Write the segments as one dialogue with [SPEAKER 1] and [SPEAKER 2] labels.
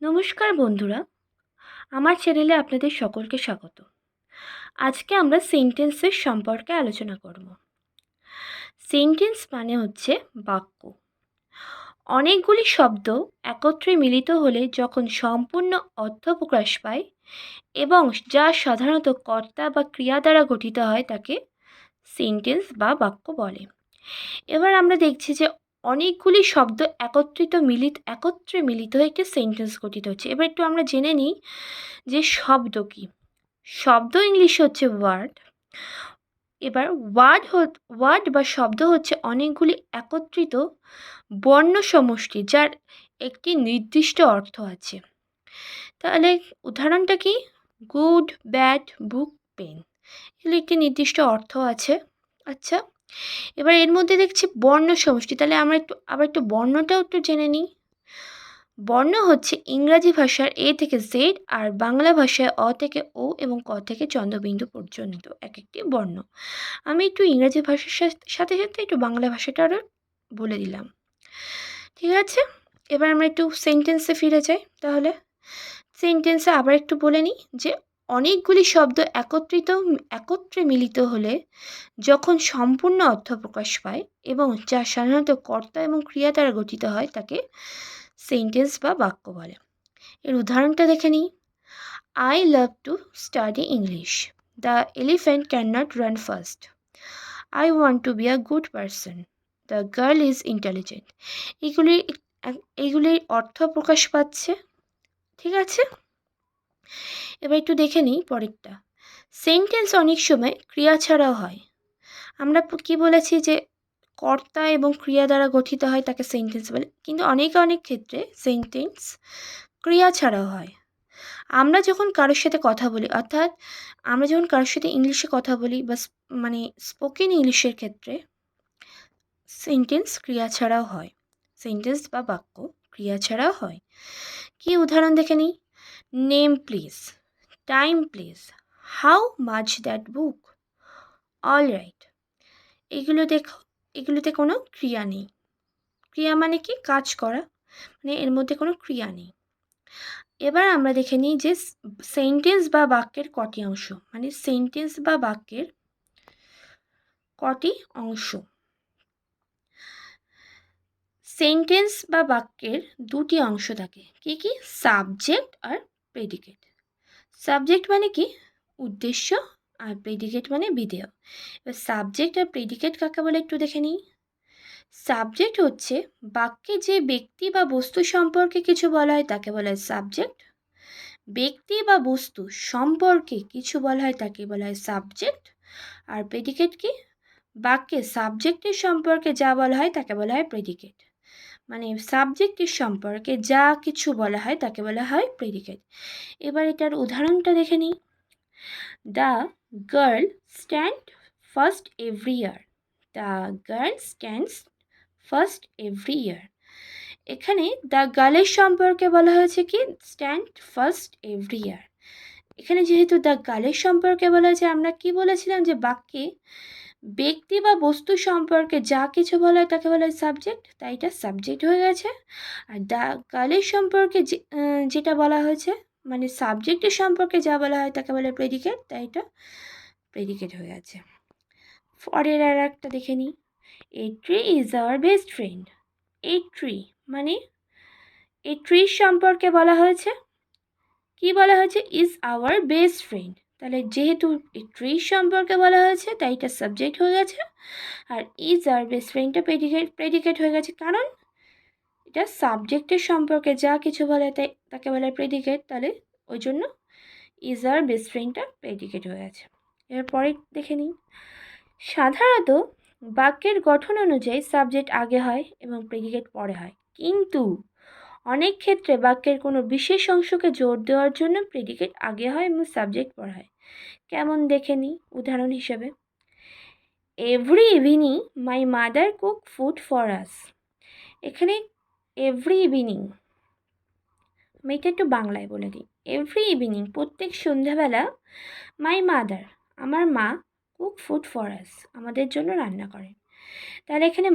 [SPEAKER 1] নমস্কার বন্ধুরা, আমার চ্যানেলে আপনাদের সকলকে স্বাগত। আজকে আমরা সেন্টেন্সের সম্পর্কে আলোচনা করব। সেন্টেন্স মানে হচ্ছে বাক্য। অনেকগুলি শব্দ একত্রে মিলিত হলে যখন সম্পূর্ণ অর্থ প্রকাশ পায় এবং যা সাধারণত কর্তা বা ক্রিয়া দ্বারা গঠিত হয় তাকে সেন্টেন্স বা বাক্য বলে। এবার আমরা দেখছি যে অনেকগুলি শব্দ একত্রে মিলিত হয়ে একটি সেন্টেন্স গঠিত হচ্ছে। এবার একটু আমরা জেনে নিই যে শব্দ কি। শব্দ ইংলিশে হচ্ছে ওয়ার্ড। এবার ওয়ার্ড বা শব্দ হচ্ছে অনেকগুলি একত্রিত বর্ণ সমষ্টি যার একটি নির্দিষ্ট অর্থ আছে। তাহলে উদাহরণটা কি? গুড, ব্যাড, বুক, পেন, এগুলো একটি নির্দিষ্ট অর্থ আছে। আচ্ছা, এবার এর মধ্যে দেখছি বর্ণ সমষ্টি। তাহলে আমরা একটু বর্ণটাও একটু জেনে নিই। বর্ণ হচ্ছে ইংরাজি ভাষার এ থেকে জেড আর বাংলা ভাষায় অ থেকে ও এবং ক থেকে চন্দ্রবিন্দু পর্যন্ত এক একটি বর্ণ। আমি একটু ইংরাজি ভাষার সাথে সাথে একটু বাংলা ভাষাটারও বলে দিলাম। ঠিক আছে, এবার আমরা একটু সেন্টেন্সে ফিরে যাই। তাহলে সেন্টেন্সে আবার একটু বলে নিই যে অনেকগুলি শব্দ একত্রে মিলিত হলে যখন সম্পূর্ণ অর্থ প্রকাশ পায় এবং যা সাধারণত কর্তা এবং ক্রিয়া দ্বারা গঠিত হয় তাকে সেন্টেন্স বা বাক্য বলে। এর উদাহরণটা দেখে নিই। I love to study English. The elephant can not run fast. I want to be a good person. The girl is intelligent. এইগুলির অর্থ প্রকাশ পাচ্ছে। ঠিক আছে, এবার একটু দেখে নিই পরেরটা। সেন্টেন্স অনেক সময় ক্রিয়া ছাড়াও হয়। আমরা কি বলেছি যে কর্তা এবং ক্রিয়া দ্বারা গঠিত হয় তাকে সেন্টেন্স বলে, কিন্তু অনেক ক্ষেত্রে সেন্টেন্স ক্রিয়া ছাড়াও হয়। আমরা যখন কারোর সাথে কথা বলি, অর্থাৎ আমরা যখন কারোর সাথে ইংলিশে কথা বলি বা মানে স্পোকেন ইংলিশের ক্ষেত্রে সেন্টেন্স ক্রিয়া ছাড়াও হয়। সেন্টেন্স বা বাক্য ক্রিয়া ছাড়াও হয়। কি উদাহরণ দেখে নিই। Name please, time please, how much that book, all right. এগুলোতে কোনো ক্রিয়া নেই। ক্রিয়া মানে কি? কাজ করা, মানে এর মধ্যে কোনো ক্রিয়া নেই। এবার আমরা দেখে নিই যে সেন্টেন্স বা বাক্যের কটি অংশ, মানে সেন্টেন্স বা বাক্যের কটি অংশ। সেন্টেন্স বা বাক্যের দুটি অংশ থাকে। কি কি? সাবজেক্ট আর প্রেডিকেট। সাবজেক্ট মানে কি? উদ্দেশ্য, আর প্রেডিকেট মানে বিধেয়। এবার সাবজেক্ট আর প্রেডিকেট কাকে বলে একটু দেখে নিই। সাবজেক্ট হচ্ছে বাক্যে যে ব্যক্তি বা বস্তু সম্পর্কে কিছু বলা হয় তাকে বলা হয় সাবজেক্ট। ব্যক্তি বা বস্তু সম্পর্কে কিছু বলা হয় তাকে বলা হয় সাবজেক্ট। আর প্রেডিকেট কি? বাক্যে সাবজেক্টের সম্পর্কে যা বলা হয় তাকে বলা হয় প্রেডিকেট। মানে সাবজেক্টের সম্পর্কে যা কিছু বলা হয় তাকে বলা হয় প্রেডিকেট। এবার এটার উদাহরণটা দেখে নিই। The girl stand first every year. The girl stands first every year. এখানে দ্য গার্লের সম্পর্কে বলা হয়েছে কি? Stand first every year. এখানে যেহেতু দ্য গার্লের সম্পর্কে বলা হয়েছে, আমরা কি বলেছিলাম যে বাক্যে ব্যক্তি বা বস্তু সম্পর্কে যা কিছু বলা হয় তাকে বলা হয় সাবজেক্ট, তাই এটা সাবজেক্ট হয়ে গেছে। আর দ্য গার্লের সম্পর্কে যেটা বলা হয়েছে, মানে সাবজেক্টের সম্পর্কে যা বলা হয় তাকে বলা হয় প্রেডিকেট, তাই এটা প্রেডিকেট হয়ে গেছে। পরের আর একটা দেখে নিই। A tree is our best friend. এই ট্রি মানে এই ট্রির সম্পর্কে বলা হয়েছে, কি বলা হয়েছে? Is our best friend. তাহলে যেহেতু এই ট্রির সম্পর্কে বলা হয়েছে তাই এটা সাবজেক্ট হয়ে গেছে। আর ইজ আওয়ার বেস্ট ফ্রেন্ডটা প্রেডিকেট হয়ে গেছে, কারণ এটা সাবজেক্টের সম্পর্কে যা কিছু বলে তাকে বলে প্রেডিকেট, তাহলে ওই জন্য ইজ আওয়ার বেস্ট ফ্রেন্ডটা প্রেডিকেট হয়ে গেছে। এরপরে দেখে নিই। সাধারণত বাক্যের গঠন অনুযায়ী সাবজেক্ট আগে হয় এবং প্রেডিকেট পরে হয়, কিন্তু অনেক ক্ষেত্রে বাক্যের কোনো বিশেষ অংশকে জোর দেওয়ার জন্য প্রেডিকেট আগে হয় এবং সাবজেক্ট পরে হয়। কেমন দেখে নিই উদাহরণ হিসেবে। Every evening my mother cook food for us. এখানে এভরি ইভিনিং, আমি এটা একটু বাংলায় বলে দিই। এভরি ইভিনিং প্রত্যেক সন্ধ্যাবেলা, মাই মাদার আমার মা, কুক ফুড ফর আস আমাদের জন্য রান্না করেন। তাহলে এখানে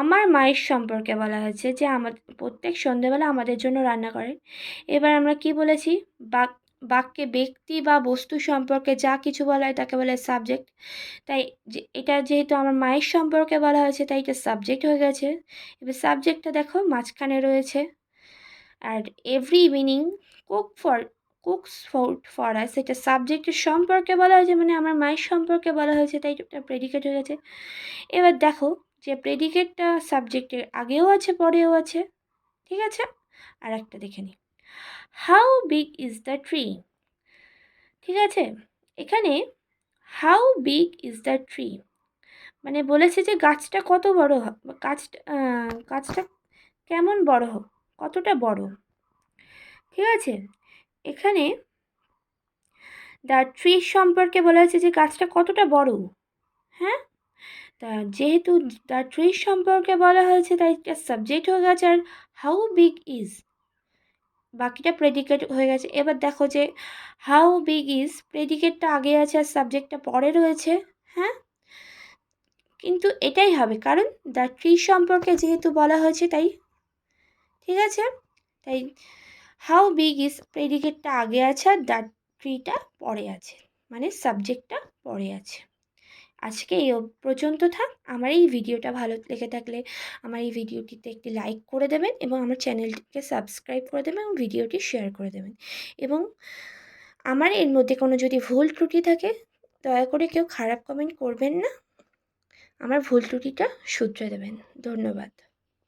[SPEAKER 1] আমার মায়ের সম্পর্কে বলা হয়েছে যে প্রত্যেক সন্ধ্যেবেলা আমাদের জন্য রান্না করেন। এবার আমরা কি বলেছি? বাক্যে ব্যক্তি বা বস্তু সম্পর্কে যা কিছু বলা হয় তাকে বলা হয় সাবজেক্ট। তাই এটা যেহেতু আমার মায়ের সম্পর্কে বলা হয়েছে তাই এটা সাবজেক্ট হয়ে গেছে। এবার সাবজেক্টটা দেখো মাঝখানে রয়েছে। আর every evening cooks for us, এটা সাবজেক্টের সম্পর্কে বলা হয়েছে, মানে আমার মায়ের সম্পর্কে বলা হয়েছে তাই এটা প্রেডিকেট হয়ে গেছে। এবার দেখো যে প্রেডিকেটটা সাবজেক্টের আগেও আছে পরেও আছে, ঠিক আছে? আর একটা দেখে নিই, how big is the tree. ঠিক আছে, এখানে how big is the tree মানে বলেছে যে গাছটা কত বড়, গাছটা কেমন বড়, কতটা বড়। ঠিক আছে, এখানে দ্য ট্রি সম্পর্কে বলা হয়েছে যে গাছটা কতটা বড়। হ্যাঁ, তা যেহেতু দ্য ট্রি সম্পর্কে বলা হয়েছে তাই এটা সাবজেক্ট হয়ে গেছে। আর হাউ বিগ ইজ বাকিটা প্রেডিকেট হয়ে গেছে। এবার দেখো যে হাউ বিগ ইজ প্রেডিকেটটা আগে আছে আর সাবজেক্টটা পরে রয়েছে। হ্যাঁ, কিন্তু এটাই হবে কারণ দ্য ট্রি সম্পর্কে যেহেতু বলা হয়েছে তাই। ঠিক আছে, তাই হাউ বিগ ইজ প্রেডিকেটটা আগে আছে আর দ্য ট্রিটা পরে আছে, মানে সাবজেক্টটা পরে আছে। আজকে এই পর্যন্ত থাক। আমার এই ভিডিওটা ভালো লেগে থাকলে আমার এই ভিডিওটিতে একটি লাইক করে দেবেন এবং আমার চ্যানেলটিকে সাবস্ক্রাইব করে দেবেন এবং ভিডিওটি শেয়ার করে দেবেন। এবং আমার এর মধ্যে কোনো যদি ভুল ত্রুটি থাকে দয়া করে কেউ খারাপ কমেন্ট করবেন না, আমার ভুল ত্রুটিটা শুধরে দেবেন। ধন্যবাদ।